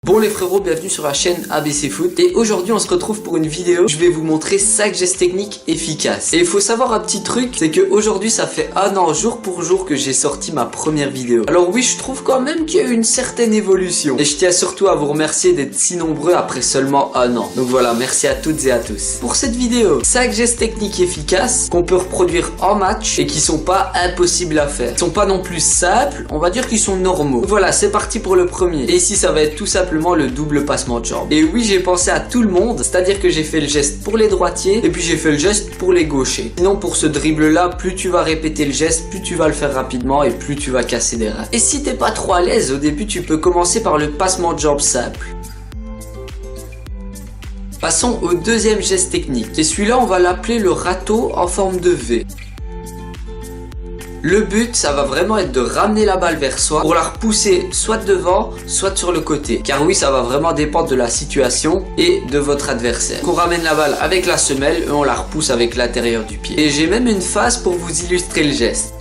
Bon les frérots, bienvenue sur la chaîne ABC Foot et aujourd'hui on se retrouve pour une vidéo où je vais vous montrer 5 gestes techniques efficaces. Et il faut savoir un petit truc, c'est que aujourd'hui ça fait un an jour pour jour que j'ai sorti ma première vidéo. Alors oui, je trouve quand même qu'il y a eu une certaine évolution et je tiens surtout à vous remercier d'être si nombreux après seulement un an. Donc voilà, merci à toutes et à tous. Pour cette vidéo, 5 gestes techniques efficaces qu'on peut reproduire en match et qui sont pas impossibles à faire. Ils sont pas non plus simples, on va dire qu'ils sont normaux. Donc voilà, c'est parti pour le premier. Et ici ça va être tout simplement le double passement de jambe. Et oui, j'ai pensé à tout le monde, c'est-à-dire que j'ai fait le geste pour les droitiers et puis j'ai fait le geste pour les gauchers. Sinon pour ce dribble là, plus tu vas répéter le geste, plus tu vas le faire rapidement et plus tu vas casser des reins. Et si t'es pas trop à l'aise au début, tu peux commencer par le passement de jambe simple. Passons au deuxième geste technique. Et celui-là, on va l'appeler le râteau en forme de V. Le but, ça va vraiment être de ramener la balle vers soi pour la repousser soit devant, soit sur le côté. Car oui, ça va vraiment dépendre de la situation et de votre adversaire. On ramène la balle avec la semelle et on la repousse avec l'intérieur du pied. Et j'ai même une phase pour vous illustrer le geste.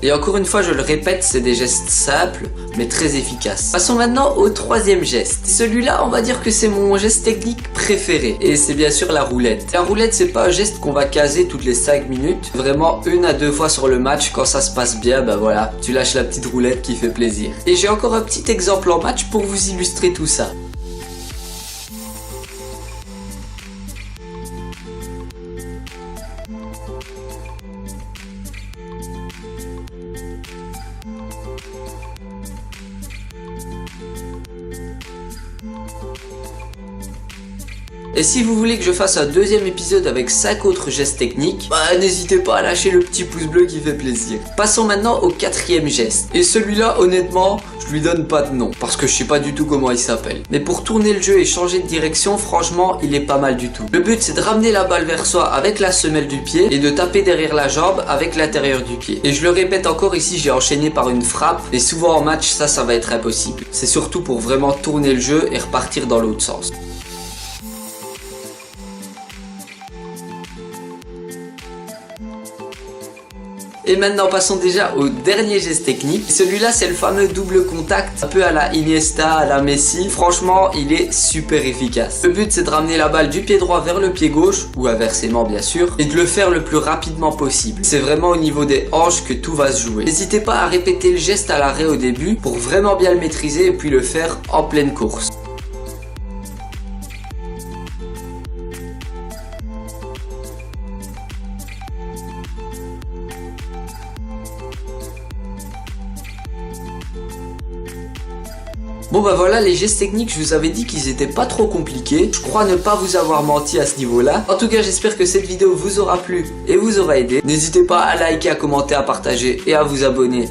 Et encore une fois, je le répète, c'est des gestes simples, mais très efficaces. Passons maintenant au troisième geste. Celui-là, on va dire que c'est mon geste technique préféré. Et c'est bien sûr la roulette. La roulette, c'est pas un geste qu'on va caser toutes les 5 minutes. Vraiment, 1 à 2 fois sur le match, quand ça se passe bien, ben voilà, tu lâches la petite roulette qui fait plaisir. Et j'ai encore un petit exemple en match pour vous illustrer tout ça. Et si vous voulez que je fasse un deuxième épisode avec 5 autres gestes techniques, bah n'hésitez pas à lâcher le petit pouce bleu qui fait plaisir. Passons maintenant au quatrième geste. Et celui-là, honnêtement, je lui donne pas de nom, parce que je sais pas du tout comment il s'appelle. Mais pour tourner le jeu et changer de direction, franchement, il est pas mal du tout. Le but, c'est de ramener la balle vers soi avec la semelle du pied et de taper derrière la jambe avec l'intérieur du pied. Et je le répète encore, ici, j'ai enchaîné par une frappe. Et souvent en match, ça va être impossible. C'est surtout pour vraiment tourner le jeu et repartir dans l'autre sens. Et maintenant passons déjà au dernier geste technique. Celui-là, c'est le fameux double contact, un peu à la Iniesta, à la Messi. Franchement, il est super efficace. Le but, c'est de ramener la balle du pied droit vers le pied gauche, ou inversement bien sûr, et de le faire le plus rapidement possible. C'est vraiment au niveau des hanches que tout va se jouer. N'hésitez pas à répéter le geste à l'arrêt au début pour vraiment bien le maîtriser et puis le faire en pleine course. Bon bah voilà, les gestes techniques, je vous avais dit qu'ils étaient pas trop compliqués. Je crois ne pas vous avoir menti à ce niveau-là. En tout cas, j'espère que cette vidéo vous aura plu et vous aura aidé. N'hésitez pas à liker, à commenter, à partager et à vous abonner.